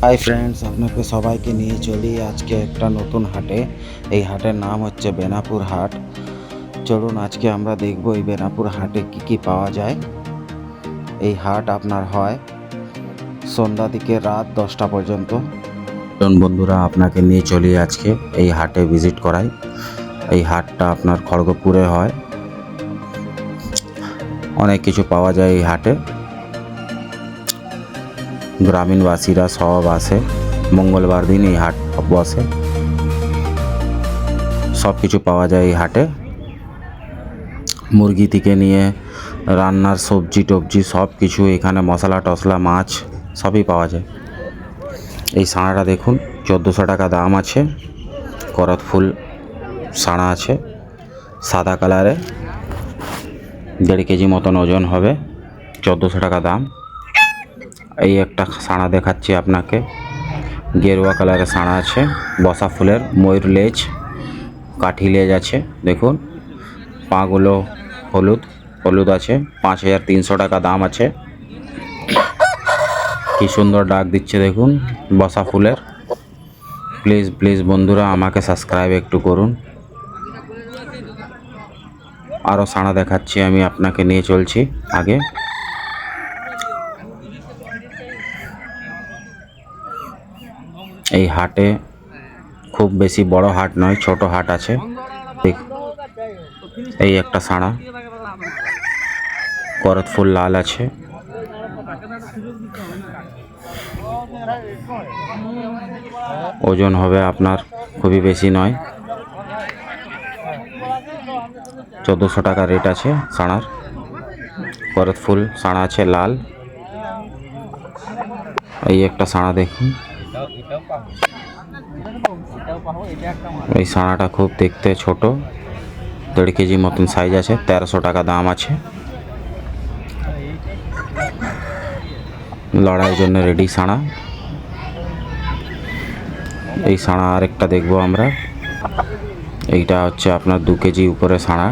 Hi friends, আপনাকে সবাইকে নিয়ে চলি আজকে একটা নতুন হাটে। এই হাটের নাম হচ্ছে বেনাপুর হাট। চলুন আজকে আমরা দেখব এই বেনাপুর হাটে কি কি পাওয়া যায়। এই হাট আপনার হয় সন্ধ্যা থেকে রাত 10টা পর্যন্ত। বন্ধুরা, আপনাকে নিয়ে চলি আজকে এই হাটে ভিজিট করাই। এই হাটটা আপনার খড়গপুরে হয়। অনেক কিছু পাওয়া যায় এই হাটে। গ্রামীণবাসীরা সব আসে। মঙ্গলবার দিন এই হাট বসে। সব কিছু পাওয়া যায় এই হাটে। মুরগি থেকে নিয়ে রান্নার সবজি টবজি সব কিছু এখানে, মশলা টশলা মাছ সবই পাওয়া যায়। এই সাঁড়াটা দেখুন, 1400 টাকা দাম আছে। করত ফুল সাঁড়া আছে, সাদা কালারে, 1.5 কেজি মতন ওজন হবে, 1400 টাকা দাম। এই একটা সাঁড়া দেখাচ্ছি আপনাকে, গেরুয়া কালারের সাঁড়া আছে, বসা ফুলের, ময়ূর লেজ, কাঠি লেজ আছে। দেখুন পাগুলো হলুদ হলুদ আছে। 5300 টাকা দাম আছে। কি সুন্দর ডাক দিচ্ছে দেখুন, বসা ফুলের। প্লিজ প্লিজ বন্ধুরা, আমাকে সাবস্ক্রাইব একটু করুন। আরও সাঁড়া দেখাচ্ছি, আমি আপনাকে নিয়ে চলছি আগে। এই হাটে খুব বেশি বড় হাট নয়, ছোট হাট আছে। এই একটা সাঁড়া, করত ফুল লাল আছে। ওজন হবে আপনার খুবই বেশি নয়, 1400 টাকা রেট আছে সাঁড়ার। করত ফুল সাঁড়া আছে লাল। এই একটা সাঁড়া দেখুন, এই সাঁড়াটা খুব দেখতে ছোট, 1.5 কেজি মতন সাইজ আছে, 1300 টাকা দাম আছে। লড়াইয়ের জন্য রেডি সাঁড়া। এই সাঁড়া আরেকটা দেখবো আমরা। এইটা হচ্ছে আপনার 2 কেজি উপরে সাঁড়া,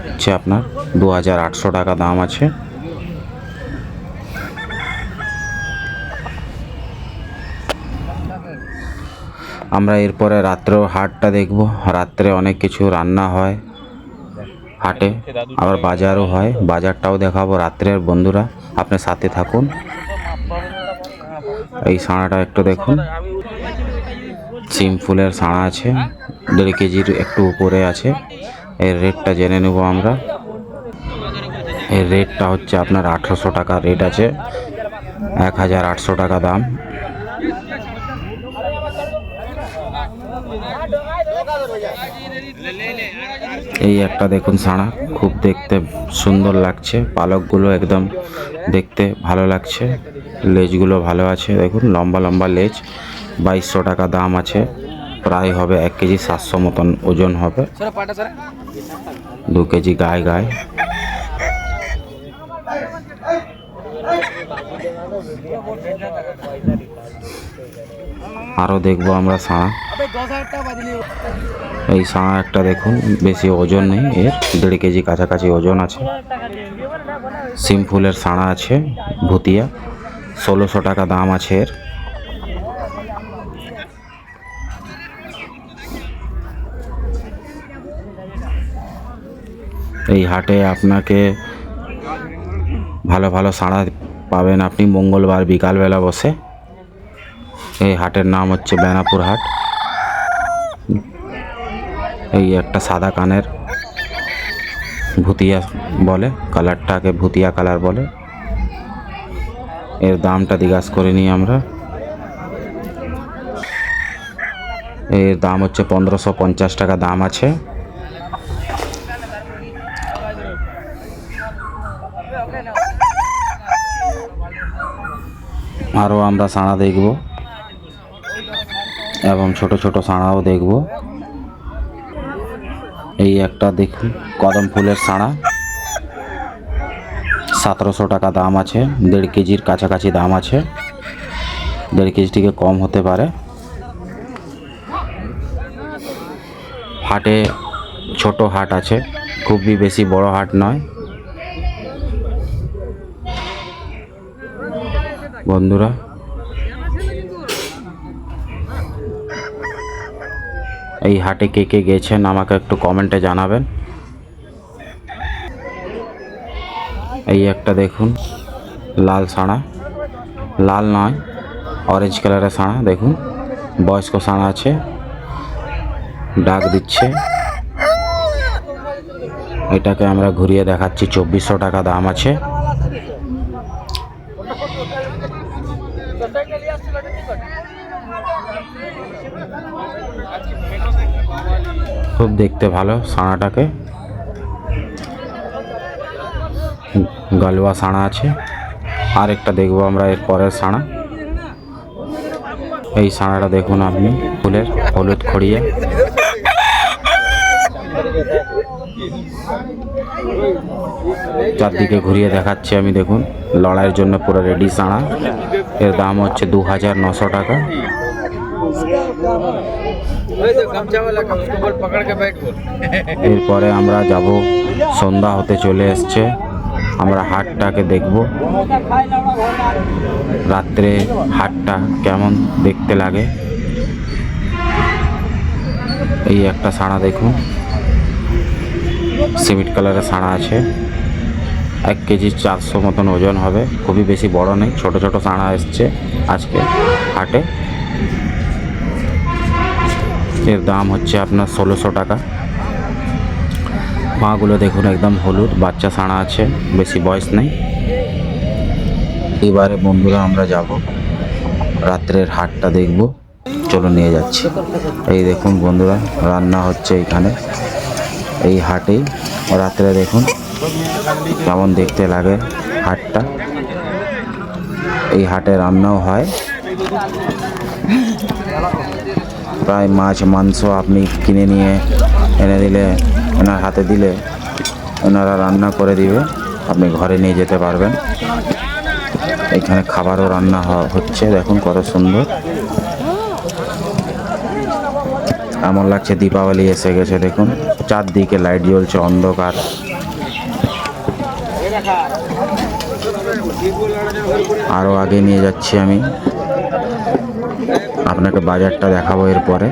হচ্ছে আপনার 2800 টাকা দাম আছে। আমরা এরপরে রাত্রেও হাটটা দেখব। রাত্রে অনেক কিছু রান্না হয় হাটে, আবার বাজারও হয়, বাজারটাও দেখাবো রাত্রের। বন্ধুরা আপনার সাথে থাকুন। এই সাঁড়াটা একটু দেখুন, সিম ফুলের সাঁড়া আছে, 1.5 কেজির একটু উপরে আছে। এর রেটটা জেনে নেব আমরা। এর রেটটা হচ্ছে আপনার 1800 টাকা রেট আছে, 1800 টাকা দাম। এই একটা দেখুন সাঁড়া, খুব দেখতে সুন্দর লাগছে, পালকগুলো একদম দেখতে ভালো লাগছে, লেজগুলো ভালো আছে, দেখুন লম্বা লম্বা লেজ। 2200 টাকা দাম আছে। প্রায় হবে 1 কেজি 700 মতন ওজন হবে, 2 কেজি গায়ে গায়ে। আরও দেখবো আমরা সাঁড়া। এই সাঁড়া একটা দেখুন, বেশি ওজন নেই এর, 1.5 কেজি কাছাকাছি ওজন আছে। সিম ফুলের সাঁড়া আছে, ভুতিয়া, 1600 টাকা দাম আছে এর। এই হাটে আপনাকে ভালো ভালো সাঁড়া পাবেন আপনি। মঙ্গলবার বিকালবেলা বসে। এই হাটের নাম হচ্ছে বেনাপুর হাট। এই একটা সাদা কানের ভুতিয়া বলে, কালারটাকে ভুতিয়া কালার বলে। এর দামটা জিজ্ঞাসা করে নিই আমরা। এর দাম হচ্ছে 1550 টাকা দাম আছে। আরও আমরা সাঁড়া দেখব এবং ছোট ছোট সাঁড়াও দেখব। এই একটা দেখুন, কদম ফুলের সাঁড়া, 1700 টাকা দাম আছে, 1.5 কেজির কাছাকাছি দাম আছে, 1.5 কেজি থেকে কম হতে পারে। হাটে ছোট হাট আছে, খুবই বেশি বড় হাট নয়। বন্ধুরা এই হাটে কে কে গেছেন আমাকে একটু কমেন্টে জানাবেন। এই একটা দেখুন লাল সাঁড়া, লাল নয় অরেঞ্জ কালারের সাঁড়া, দেখুন বয়স্ক সাঁড়া আছে, ডাক দিচ্ছে। এটাকে আমরা ঘুরিয়ে দেখাচ্ছি, 2400 টাকা দাম আছে। খুব দেখতে ভালো সাঁড়াটাকে, গালুয়া সাঁড়া আছে। আর একটা দেখবো আমরা এর পরের সাঁড়া। এই সাঁড়াটা দেখুন আপনি, ফুলের হলুদ খড়িয়ে। চারদিকে ঘুরিয়ে দেখাচ্ছি আমি, দেখুন লড়াইয়ের জন্য পুরো রেডি সাঁড়া। এর দাম হচ্ছে 2900 টাকা। এরপরে আমরা যাব, সন্ধ্যা হতে চলে এসছে, আমরা হাটটাকে দেখব, রাত্রে হাটটা কেমন দেখতে লাগে। এই একটা সাঁড়া দেখুন, সিমেন্ট কালারের সাঁড়া আছে, 1 কেজি 400 মতন ওজন হবে, খুবই বেশি বড় নেই, ছোট ছোট সাঁড়া এসছে আজকে হাটে। এর দাম হচ্ছে আপনার 1600 টাকা। পাগুলো দেখুন একদম হলুদ, বাচ্চা সাঁড়া আছে, বেশি বয়স নেই। এবারে বন্ধুরা আমরা যাব রাত্রের হাটটা দেখব, চলো নিয়ে যাচ্ছি। এই দেখুন বন্ধুরা রান্না হচ্ছে এখানে এই হাটেই, রাত্রে দেখুন কেমন দেখতে লাগে হাটটা। এই হাটে রান্নাও হয়, প্রায় মাছ মাংস আপনি কিনে নিয়ে এনে দিলে, ওনার হাতে দিলে ওনারা রান্না করে দিবে, আপনি ঘরে নিয়ে যেতে পারবেন। এখানে খাবারও রান্না হচ্ছে, দেখুন কত সুন্দর। এমন লাগছে দীপাবলি এসে গেছে, দেখুন চারদিকে লাইট জ্বলছে, অন্ধকার। আরও আগে নিয়ে যাচ্ছি আমি আপনাকে, বাজারটা দেখাবো এরপরে।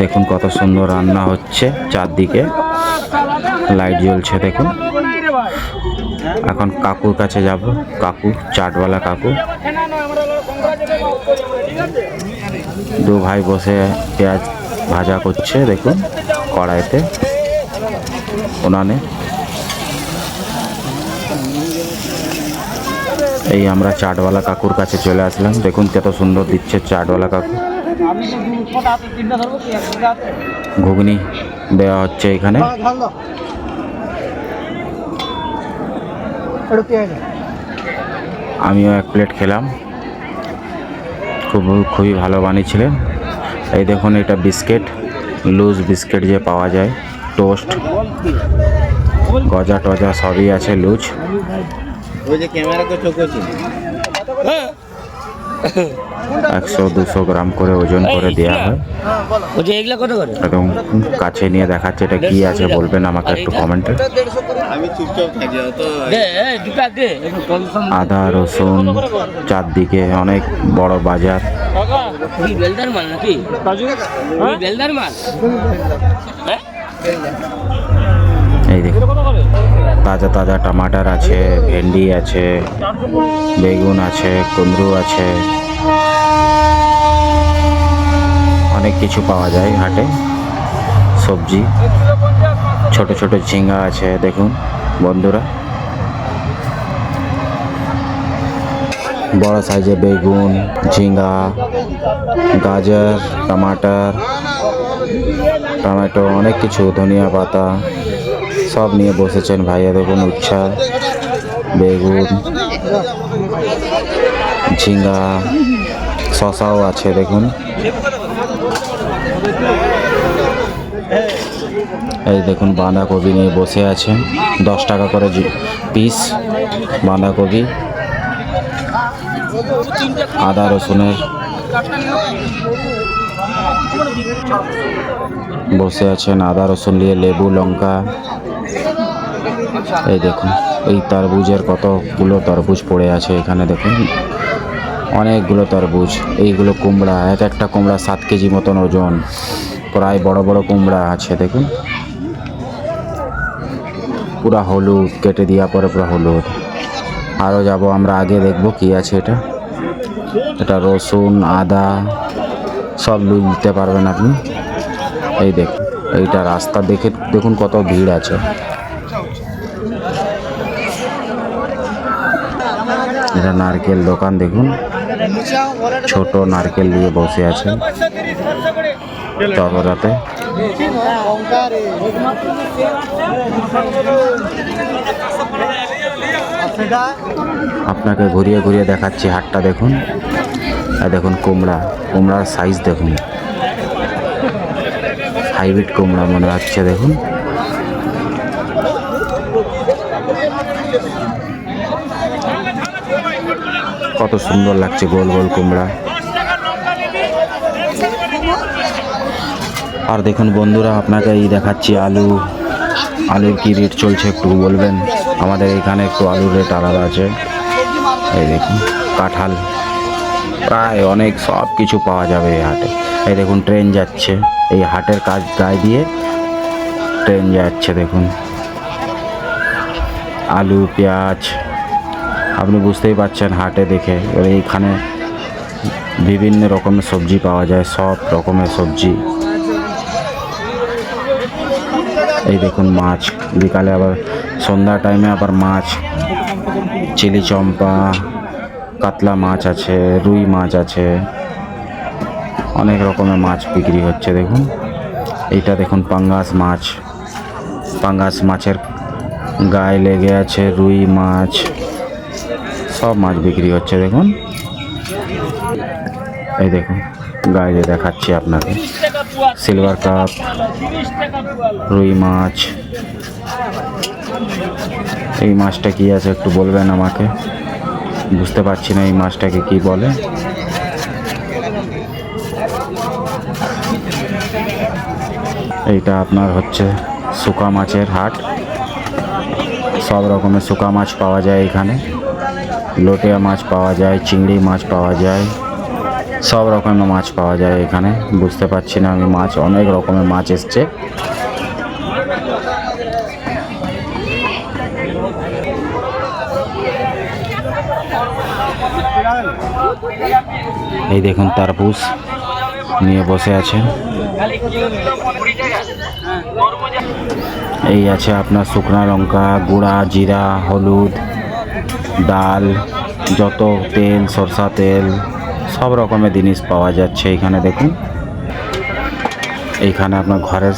দেখুন কত সুন্দর রান্না হচ্ছে, চারদিকে লাইট জ্বলছে দেখুন। এখন কাকুর কাছে যাব, কাকু চাটওয়ালা কাকু, দু ভাই বসে পেঁয়াজ ভাজা করছে দেখুন কড়াইতে, উনানে। এই আমরা চাটওয়ালা কাকুর কাছে চলে আসলাম, দেখুন কত সুন্দর দিচ্ছে চাটওয়ালা কাকু। ঘুগনি দেওয়া হচ্ছে এখানে। আমিও 1 প্লেট খেলাম, খুবই ভালো বানিয়েছিলেন। এই দেখুন এটা বিস্কিট, লুজ বিস্কিট যে পাওয়া যায়, টোস্ট গজা টজা সবই আছে লুজ। 100-200 গ্রাম করে ওজন করে দেওয়া হয়। একদম কাছে নিয়ে দেখাচ্ছে, এটা কি আছে বলবেন আমাকে একটু কমেন্টে। আদা রসুন, চারদিকে অনেক বড় বাজার। এই দেখুন তাজা তাজা টমাটার আছে, ভেন্ডি আছে, বেগুন আছে, কুমড়ো আছে, অনেক কিছু পাওয়া যায় হাটে সবজি। ছোট ছোট ঝিঙ্গা আছে দেখুন বন্ধুরা, বড় সাইজে বেগুন, ঝিঙ্গা, গাজর, টমেটো, অনেক কিছু, ধনিয়া পাতা সব নিয়ে বসেছেন ভাইয়া। দেখুন উচ্ছা, বেগুন, ঝিঙ্গা, শশাও আছে দেখুন। এই দেখুন বাঁধাকপি নিয়ে বসে আছে, 10 টাকা করে পিস বাঁধাকপি। আদা রসুনের বসে আছেন, আদা রসুন নিয়ে, লেবু লঙ্কা এই দেখুন এই তরমুজের কতগুলো তরমুজ পড়ে আছে এখানে দেখুন, অনেকগুলো তরমুজ। এইগুলো কুমড়া, এক একটা কুমড়া 7 কেজি মতন ওজন, প্রায় বড় বড় কুমড়া আছে দেখুন। পুরা হলুদ, কেটে দেওয়ার পরে পুরা হলুদ। আরও যাব আমরা, আগে দেখবো কি আছে এটা। এটা রসুন, আদা সব নিতে পারবেন আপনি। এই দেখুন এইটা রাস্তা দেখে দেখুন কত ভিড় আছে। এটা নারকেল দোকান দেখুন, ছোট নারকেল নিয়ে বসে আছে তবরাতে। আপনাকে ঘুরিয়ে ঘুরিয়ে দেখাচ্ছি হাটটা দেখুন। দেখুন কুমড়া, কুমড়ার সাইজ দেখুন, হাইব্রিড কুমড়া মনে হচ্ছে দেখুন। কত সুন্দর লাগছে গোল গোল কুমড়া। আর দেখুন বন্ধুরা, আপনাকে এই দেখাচ্ছি আলু। আলুর কি রেট চলছে একটু বলবেন? আমাদের এখানে একটু আলুর রেট আলাদা আছে। এই দেখুন কাঁঠাল, প্রায় অনেক সব কিছু পাওয়া যাবে এই হাটে। এই দেখুন ট্রেন যাচ্ছে, এই হাটের কাজ গায়ে দিয়ে ট্রেন যাচ্ছে দেখুন। আলু, পেঁয়াজ আপনি বুঝতেই পারছেন হাটে দেখে। এবার এইখানে বিভিন্ন রকমের সবজি পাওয়া যায়, সব রকমের সবজি। এই দেখুন মাছ, বিকালে আবার সন্ধ্যা টাইমে আবার মাছ, চিলি চম্পা, কাতলা মাছ আছে, রুই মাছ আছে, অনেক রকমের মাছ বিক্রি হচ্ছে দেখুন। এইটা দেখুন পাঙ্গাস মাছ, পাঙ্গাস মাছের গায়ে লেগে আছে রুই মাছ, সব মাছ বিক্রি হচ্ছে দেখুন। এই দেখুন গায়ে দেখাচ্ছি আপনাকে, সিলভার কাপ, রুই মাছ। এই মাছটা কি আছে একটু বলবেন আমাকে? বুঝতে পারছি না এই মাছটাকে কি বলে। এইটা আপনার হচ্ছে শুকা মাছের হাট, সব রকমের শুকা মাছ পাওয়া যায় এখানে। লোটিয়া মাছ পাওয়া যায়, চিংড়ি মাছ পাওয়া যায়, সব রকমের মাছ পাওয়া যায় এখানে। বুঝতে পারছি না আমি মাছ, অনেক রকমের মাছ এসছে। এই দেখুন তরমুজ নিয়ে বসে আছে। এই আছে আপনার শুকনা লঙ্কা, গুঁড়া জিরা, হলুদ, ডাল, যত তেল, সরষা তেল, সব রকমের জিনিস পাওয়া যাচ্ছে এখানে দেখুন। এইখানে আপনার ঘরের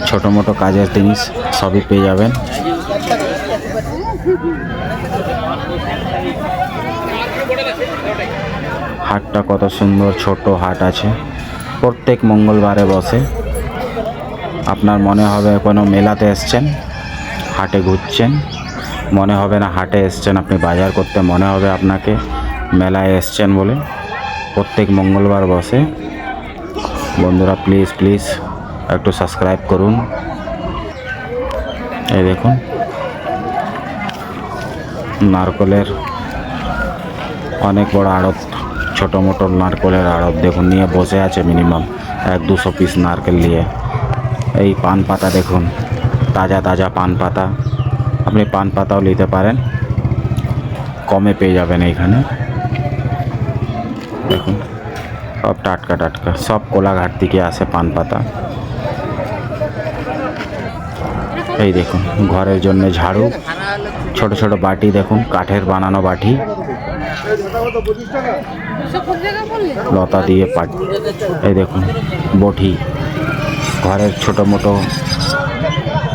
ছোটো মোটো কাজের জিনিস সবই পেয়ে যাবেন। হাটটা কত সুন্দর, ছোট হাট আছে, প্রত্যেক মঙ্গলবারে বসে। আপনার মনে হবে কোনো মেলাতে এসছেন, হাটে ঘুরছেন, মনে হবে না হাটে এসছেন আপনি বাজার করতে, মনে হবে আপনাকে মেলায় এসছেন বলে। প্রত্যেক মঙ্গলবার বসে। বন্ধুরা প্লিজ প্লিজ একটু সাবস্ক্রাইব করুন। এই দেখুন নারকেলের অনেক বড় আড়ত, ছোটো মোটো নারকেলের আড়ত দেখুন, নিয়ে বসে আছে মিনিমাম 100-200 পিস নারকেল নিয়ে। এই পান পাতা দেখুন, তাজা তাজা পান পাতা, আপনি পান পাতাও নিতে পারেন, কমে পেয়ে যাবেন এইখানে দেখুন। সব টাটকা টাটকা, সব কোলাঘাট থেকে আসে পান পাতা। এই দেখুন ঘরের জন্য ঝাড়ু, ছোট ছোট বাটি দেখুন, কাঠের বানানো বাটি, লতা দিয়ে এই দেখুন বটি, ঘরের ছোটো মোটো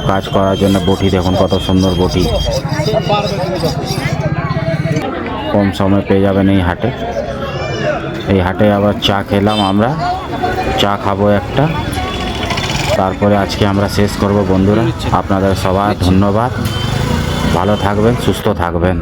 কাজ করার জন্য বটি দেখুন, কত সুন্দর বটি, কম সময় পেয়ে যাবেন এই হাটে। এই হাটে আবার চা খেলাম আমরা, চা খাবো একটা, তারপরে আজকে আমরা শেষ করব বন্ধুরা। আপনাদের সবার ধন্যবাদ, ভালো থাকবেন, সুস্থ থাকবেন।